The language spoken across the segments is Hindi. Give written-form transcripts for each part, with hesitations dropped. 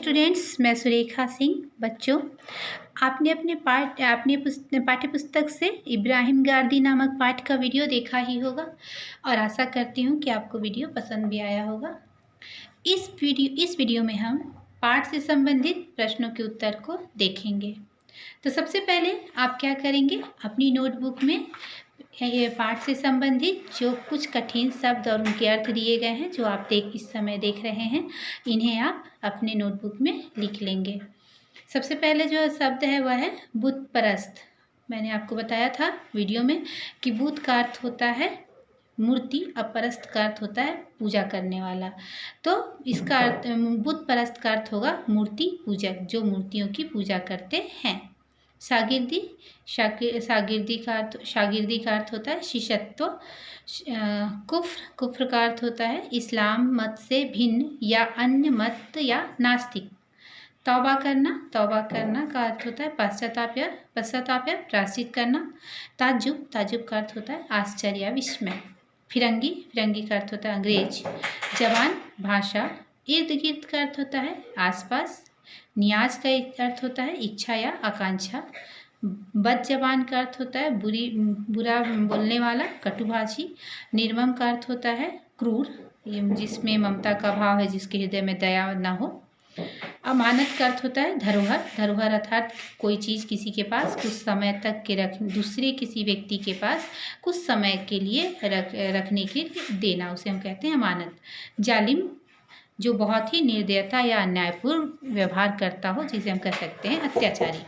स्टूडेंट्स, मैं सुरेखा सिंह। बच्चों, आपने अपने पाठ्य पुस्तक से इब्राहिम गारदी नामक पाठ का वीडियो देखा ही होगा और आशा करती हूँ कि आपको वीडियो पसंद भी आया होगा। इस वीडियो में हम पाठ से संबंधित प्रश्नों के उत्तर को देखेंगे। तो सबसे पहले आप क्या करेंगे, अपनी नोटबुक में ये पाठ से संबंधित जो कुछ कठिन शब्द और उनके अर्थ दिए गए हैं, जो आप इस समय देख रहे हैं, इन्हें आप अपने नोटबुक में लिख लेंगे। सबसे पहले जो शब्द है वह है बुत परस्त। मैंने आपको बताया था वीडियो में कि बुत का अर्थ होता है मूर्ति और परस्त का अर्थ होता है पूजा करने वाला। तो इसका अर्थ बुत परस्त का अर्थ होगा मूर्ति पूजक, जो मूर्तियों की पूजा करते हैं। शागिर्दी का अर्थ होता है शिष्यत्व। कुफ्र का अर्थ होता है इस्लाम मत से भिन्न या अन्य मत या नास्तिक। तौबा करना का अर्थ होता है पश्चाताप या प्रायश्चित करना। ताज्जुब का अर्थ होता है आश्चर्य या विस्मय। फिरंगी का अर्थ होता है अंग्रेज। जवान भाषा। इर्द गिर्द का अर्थ होता है आसपास। नियाज का अर्थ होता है इच्छा या आकांक्षा। बदजबान का अर्थ होता है बुरा बोलने वाला, कटुभाषी। निर्मम का अर्थ होता है क्रूर, जिसमें ममता का भाव है, जिसके हृदय में दया न हो। अमानत का अर्थ होता है धरोहर अर्थात कोई चीज़ किसी के पास कुछ समय तक के दूसरे किसी व्यक्ति के पास कुछ समय के लिए रखने के देना, उसे हम कहते हैं अमानत। जालिम, जो बहुत ही निर्दयता या अन्यायपूर्ण व्यवहार करता हो, जिसे हम कह सकते हैं अत्याचारी।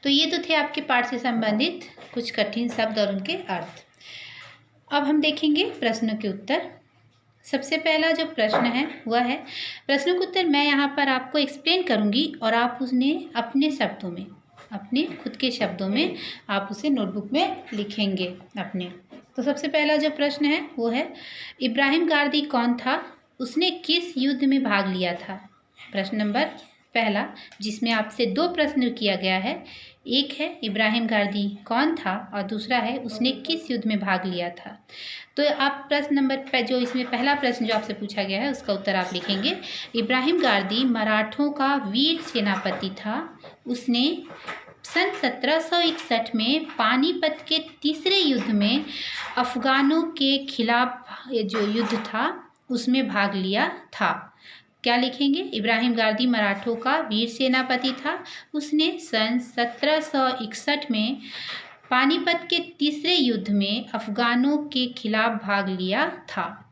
तो ये तो थे आपके पाठ से संबंधित कुछ कठिन शब्द और उनके अर्थ। अब हम देखेंगे प्रश्नों के उत्तर। सबसे पहला जो प्रश्न है वह है, प्रश्नों के उत्तर मैं यहाँ पर आपको एक्सप्लेन करूँगी और आप उन्हें अपने शब्दों में, अपने खुद के शब्दों में आप उसे नोटबुक में लिखेंगे अपने। तो सबसे पहला जो प्रश्न है वो है, इब्राहिम गारदी कौन था, उसने किस युद्ध में भाग लिया था। प्रश्न नंबर पहला, जिसमें आपसे दो प्रश्न किया गया है, एक है इब्राहिम गारदी कौन था और दूसरा है उसने किस युद्ध में भाग लिया था। तो आप प्रश्न नंबर जो इसमें पहला प्रश्न जो आपसे पूछा गया है उसका उत्तर आप लिखेंगे। इब्राहिम गारदी मराठों का वीर सेनापति था। उसने सन 1761 में पानीपत के तीसरे युद्ध में अफगानों के खिलाफ जो युद्ध था उसमें भाग लिया था। क्या लिखेंगे, इब्राहिम गारदी मराठों का वीर सेनापति था। उसने सन 1761 में पानीपत के तीसरे युद्ध में अफगानों के खिलाफ भाग लिया था।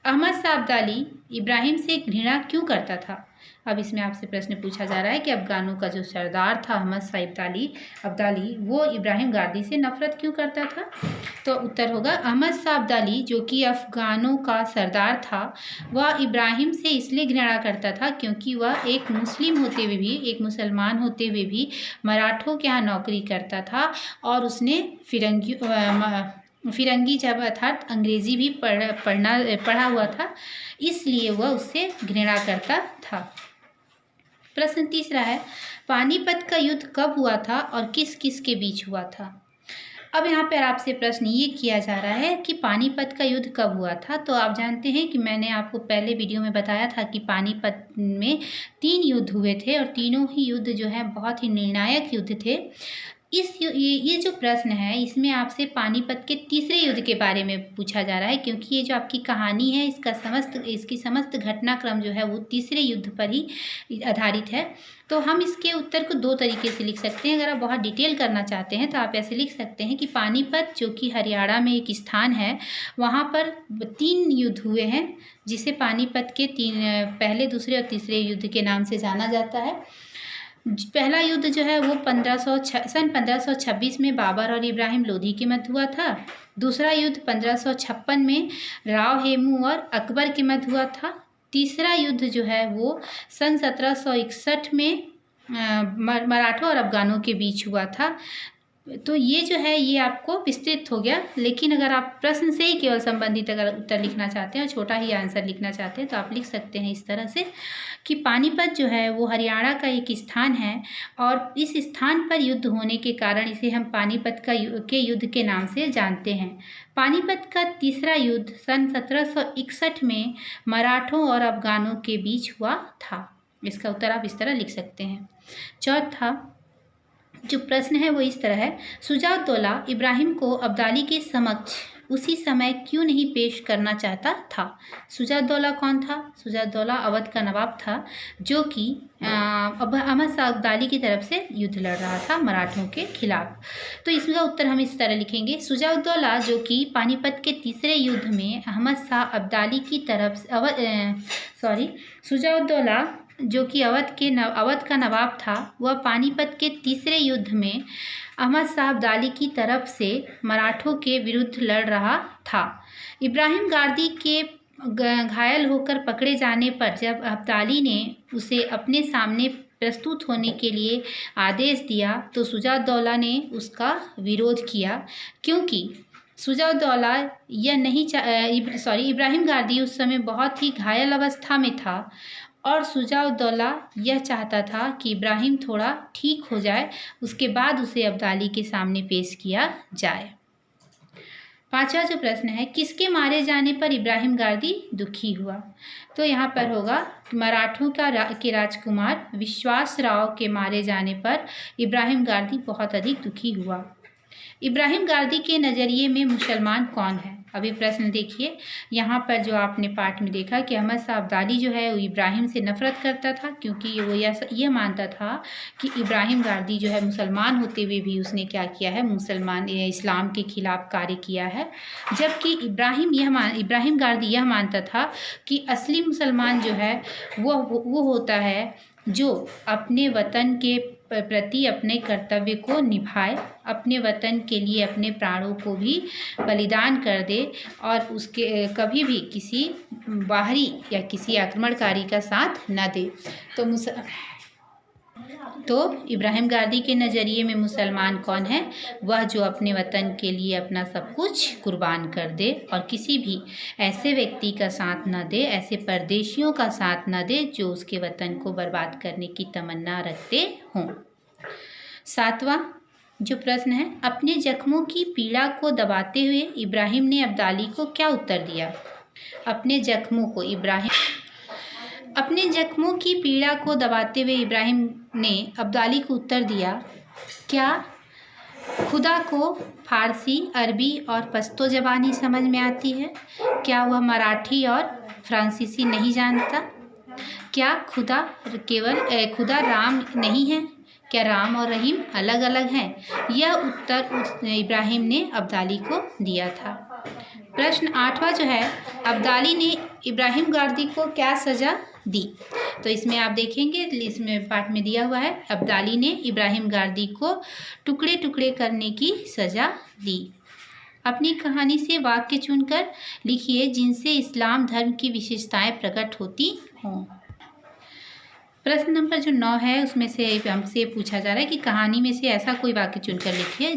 अहमद शाह अब्दाली इब्राहिम से घृणा क्यों करता था। अब इसमें आपसे प्रश्न पूछा जा रहा है कि अफगानों का जो सरदार था अहमद शाह अब्दाली वो इब्राहिम गारदी से नफरत क्यों करता था। तो उत्तर होगा, अहमद शाह अब्दाली जो कि अफगानों का सरदार था, वह इब्राहिम से इसलिए घृणा करता था क्योंकि वह एक मुस्लिम होते हुए भी, एक मुसलमान होते हुए भी मराठों के यहाँ नौकरी करता था और उसने फिरंगी जब अर्थात अंग्रेजी भी पढ़ा हुआ था, इसलिए वह उससे घृणा करता था। प्रश्न तीसरा है, पानीपत का युद्ध कब हुआ था और किस किस के बीच हुआ था। अब यहाँ पर आपसे प्रश्न ये किया जा रहा है कि पानीपत का युद्ध कब हुआ था। तो आप जानते हैं कि मैंने आपको पहले वीडियो में बताया था कि पानीपत में 3 युद्ध हुए थे और तीनों ही युद्ध जो है बहुत ही निर्णायक युद्ध थे। ये जो प्रश्न है इसमें आपसे पानीपत के तीसरे युद्ध के बारे में पूछा जा रहा है, क्योंकि ये जो आपकी कहानी है इसकी समस्त घटनाक्रम जो है वो तीसरे युद्ध पर ही आधारित है। तो हम इसके उत्तर को 2 तरीके से लिख सकते हैं। अगर आप बहुत डिटेल करना चाहते हैं तो आप ऐसे लिख सकते हैं कि पानीपत जो कि हरियाणा में एक स्थान है, वहाँ पर 3 युद्ध हुए हैं, जिसे पानीपत के पहले, दूसरे और तीसरे युद्ध के नाम से जाना जाता है। पहला युद्ध जो है वो सन 1526 में बाबर और इब्राहिम लोधी के मध्य हुआ था। दूसरा युद्ध 1556 में राव हेमू और अकबर के मध्य हुआ था। तीसरा युद्ध जो है वो सन 1761 में मराठों और अफगानों के बीच हुआ था। तो ये जो है ये आपको विस्तृत हो गया, लेकिन अगर आप प्रश्न से ही केवल संबंधित अगर उत्तर लिखना चाहते हैं और छोटा ही आंसर लिखना चाहते हैं तो आप लिख सकते हैं इस तरह से कि पानीपत जो है वो हरियाणा का एक स्थान है और इस स्थान पर युद्ध होने के कारण इसे हम पानीपत के युद्ध के नाम से जानते हैं। पानीपत का तीसरा युद्ध सन 1761 में मराठों और अफगानों के बीच हुआ था। इसका उत्तर आप इस तरह लिख सकते हैं। चौथा जो प्रश्न है वो इस तरह है, शुजाउद्दौला इब्राहिम को अब्दाली के समक्ष उसी समय क्यों नहीं पेश करना चाहता था? शुजाउद्दौला कौन था? शुजाउद्दौला अवध का नवाब था जो कि अहमद शाह अब्दाली की तरफ से युद्ध लड़ रहा था मराठों के खिलाफ। तो इसका उत्तर हम इस तरह लिखेंगे, शुजाउद्दौला जो कि पानीपत के तीसरे युद्ध में अहमद शाह अब्दाली की तरफ शुजाउद्दौला जो कि अवध का नवाब था, वह पानीपत के तीसरे युद्ध में अहमद शाह अब्दाली की तरफ से मराठों के विरुद्ध लड़ रहा था। इब्राहिम गारदी के घायल होकर पकड़े जाने पर जब अब्दाली ने उसे अपने सामने प्रस्तुत होने के लिए आदेश दिया तो शुजाउद्दौला ने उसका विरोध किया, क्योंकि शुजाउद्दौला इब्राहिम गारदी उस समय बहुत ही घायल अवस्था में था और शुजाउद्दौला यह चाहता था कि इब्राहिम थोड़ा ठीक हो जाए, उसके बाद उसे अब्दाली के सामने पेश किया जाए। पांचवा जो प्रश्न है, किसके मारे जाने पर इब्राहिम गारदी दुखी हुआ? तो यहाँ पर होगा मराठों के राजकुमार विश्वासराव के मारे जाने पर इब्राहिम गारदी बहुत अधिक दुखी हुआ। इब्राहिम गारदी के नज़रिए में मुसलमान कौन है? अभी प्रश्न देखिए, यहाँ पर जो आपने पाठ में देखा कि अहमद शाह अब्दाली जो है वो इब्राहिम से नफरत करता था, क्योंकि वो यह मानता था कि इब्राहिम गारदी जो है मुसलमान होते हुए भी उसने क्या किया है, इस्लाम के खिलाफ कार्य किया है। जबकि इब्राहिम गारदी यह मानता था कि असली मुसलमान जो है वो होता है जो अपने वतन के प्रति अपने कर्तव्य को निभाए, अपने वतन के लिए अपने प्राणों को भी बलिदान कर दे और उसके कभी भी किसी बाहरी या किसी आक्रमणकारी का साथ न दे। तो इब्राहिम गारदी के नज़रिए में मुसलमान कौन है? वह जो अपने वतन के लिए अपना सब कुछ कुर्बान कर दे और किसी भी ऐसे व्यक्ति का साथ न दे, ऐसे परदेशियों का साथ न दे जो उसके वतन को बर्बाद करने की तमन्ना रखते हों। सातवां जो प्रश्न है, अपने जख्मों की पीड़ा को दबाते हुए इब्राहिम ने अब्दाली को क्या उत्तर दिया? अपने जख्मों की पीड़ा को दबाते हुए इब्राहिम ने अब्दाली को उत्तर दिया, क्या खुदा को फारसी, अरबी और पश्तो ज़बानी समझ में आती है? क्या वह मराठी और फ्रांसीसी नहीं जानता? क्या खुदा राम नहीं है? क्या राम और रहीम अलग अलग हैं? यह उत्तर इब्राहिम ने अब्दाली को दिया था। प्रश्न 8वां जो है, अब्दाली ने इब्राहिम गारदी को क्या सज़ा दी? तो इसमें आप देखेंगे, इसमें पाठ में दिया हुआ है, अब्दाली ने इब्राहिम गारदी को टुकड़े टुकड़े करने की सज़ा दी। अपनी कहानी से वाक्य चुनकर लिखिए जिनसे इस्लाम धर्म की विशेषताएं प्रकट होती हों। प्रश्न नंबर जो 9 है उसमें से हमसे पूछा जा रहा है कि कहानी में से ऐसा कोई वाक्य चुनकर लिखिए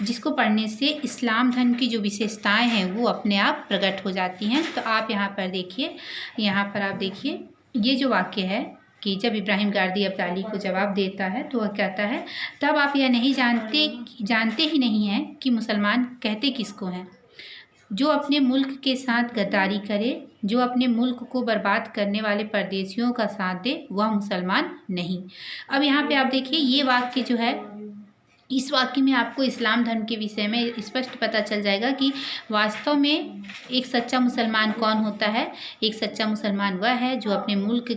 जिसको पढ़ने से इस्लाम धर्म की जो विशेषताएं हैं वो अपने आप प्रकट हो जाती हैं। तो आप यहाँ पर देखिए, ये जो वाक्य है कि जब इब्राहिम गारदी अब्दाली को जवाब देता है तो वह कहता है, तब आप यह नहीं जानते ही नहीं हैं कि मुसलमान कहते किसको हैं? जो अपने मुल्क के साथ गद्दारी करे, जो अपने मुल्क को बर्बाद करने वाले परदेशियों का साथ दे, वह मुसलमान नहीं। अब यहाँ पे आप देखिए, ये वाक्य जो है, इस वाक्य में आपको इस्लाम धर्म के विषय में स्पष्ट पता चल जाएगा कि वास्तव में एक सच्चा मुसलमान कौन होता है। एक सच्चा मुसलमान वह है जो अपने मुल्क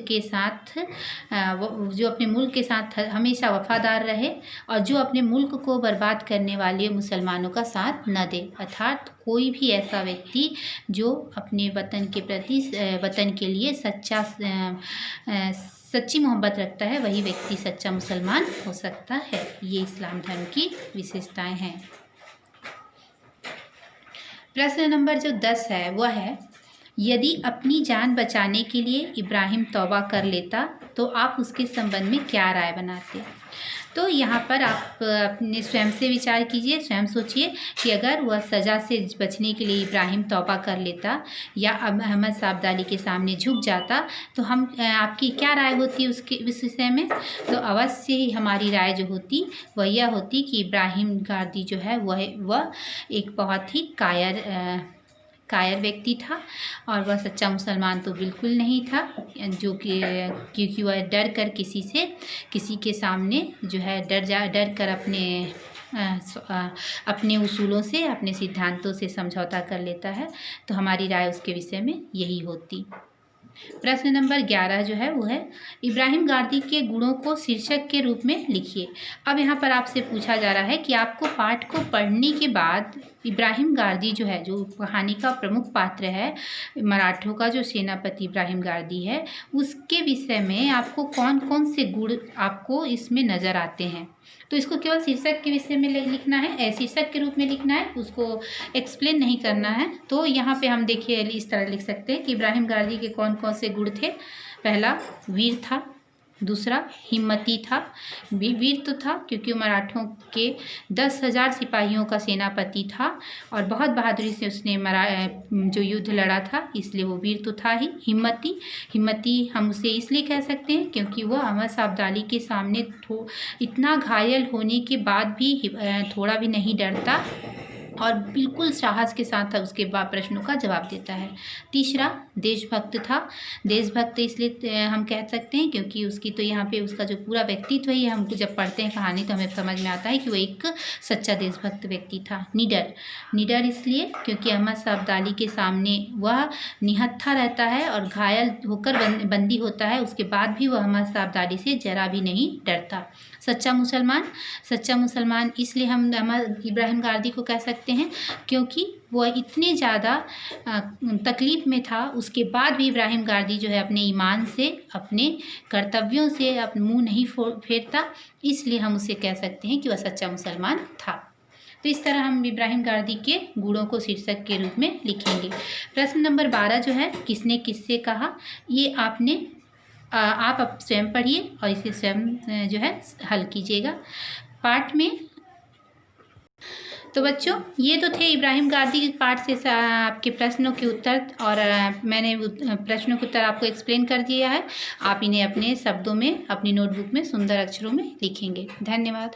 के साथ हमेशा वफादार रहे और जो अपने मुल्क को बर्बाद करने वाले मुसलमानों का साथ न दे। अर्थात कोई भी ऐसा व्यक्ति जो अपने वतन के प्रति, वतन के लिए सच्ची मोहब्बत रखता है, वही व्यक्ति सच्चा मुसलमान हो सकता है। ये इस्लाम धर्म की विशेषताएं हैं। प्रश्न नंबर जो 10 है वह है, यदि अपनी जान बचाने के लिए इब्राहिम तौबा कर लेता तो आप उसके संबंध में क्या राय बनाते? तो यहाँ पर आप अपने स्वयं से विचार कीजिए, स्वयं सोचिए कि अगर वह सज़ा से बचने के लिए इब्राहिम तौबा कर लेता या अहमद शाह अब्दाली के सामने झुक जाता तो आपकी क्या राय होती उसके विषय में? तो अवश्य ही हमारी राय जो होती वह यह होती कि इब्राहिम गारदी जो है वह एक बहुत ही कायर कायर व्यक्ति था और वह सच्चा मुसलमान तो बिल्कुल नहीं था, जो कि क्योंकि वह डर कर किसी के सामने जो है डर कर अपने उसूलों से, अपने सिद्धांतों से समझौता कर लेता है। तो हमारी राय उसके विषय में यही होती। प्रश्न नंबर 11 जो है वो है इब्राहिम गारदी के गुणों को शीर्षक के रूप में लिखिए। अब यहाँ पर आपसे पूछा जा रहा है कि आपको पाठ को पढ़ने के बाद इब्राहिम गारदी जो है, जो कहानी का प्रमुख पात्र है, मराठों का जो सेनापति इब्राहिम गारदी है, उसके विषय में आपको कौन कौन से गुण आपको इसमें नज़र आते हैं। तो इसको केवल शीर्षक के विषय में लिखना है, शीर्षक के रूप में लिखना है, उसको एक्सप्लेन नहीं करना है। तो यहाँ पे हम देखिए इस तरह लिख सकते हैं कि इब्राहिम गारदी के कौन कौन से गुण थे। पहला वीर था, दूसरा हिम्मती था, वीर तो था क्योंकि मराठों के 10,000 सिपाहियों का सेनापति था और बहुत बहादुरी से उसने जो युद्ध लड़ा था, इसलिए वो वीर तो था ही। हिम्मती हम उसे इसलिए कह सकते हैं क्योंकि वह अहमद शाह अब्दाली के सामने इतना घायल होने के बाद भी थोड़ा भी नहीं डरता और बिल्कुल साहस के साथ उसके बाद प्रश्नों का जवाब देता है। तीसरा देशभक्त था। देशभक्त इसलिए हम कह सकते हैं क्योंकि उसकी तो यहाँ पे उसका जो पूरा व्यक्तित्व ही, हम जब पढ़ते हैं कहानी तो हमें समझ में आता है कि वो एक सच्चा देशभक्त व्यक्ति था। निडर इसलिए क्योंकि अहमद शाह अब्दाली के सामने वह निहत्था रहता है और घायल होकर बंदी होता है, उसके बाद भी वह अहमद शाह अब्दाली से जरा भी नहीं डरता। सच्चा मुसलमान इसलिए हम इब्राहिम गारदी को कह सकते हैं क्योंकि वह इतने ज़्यादा तकलीफ़ में था, उसके बाद भी इब्राहिम गारदी जो है अपने ईमान से, अपने कर्तव्यों से अपना मुंह नहीं फेरता, इसलिए हम उसे कह सकते हैं कि वह सच्चा मुसलमान था। तो इस तरह हम इब्राहिम गारदी के गुणों को शीर्षक के रूप में लिखेंगे। प्रश्न नंबर 12 जो है किसने किससे कहा, ये आप स्वयं पढ़िए और इसे स्वयं जो है हल कीजिएगा पाठ में। तो बच्चों ये तो थे इब्राहिम गारदी के पाठ से आपके प्रश्नों के उत्तर, और मैंने प्रश्नों के उत्तर आपको एक्सप्लेन कर दिया है। आप इन्हें अपने शब्दों में, अपनी नोटबुक में सुंदर अक्षरों में लिखेंगे। धन्यवाद।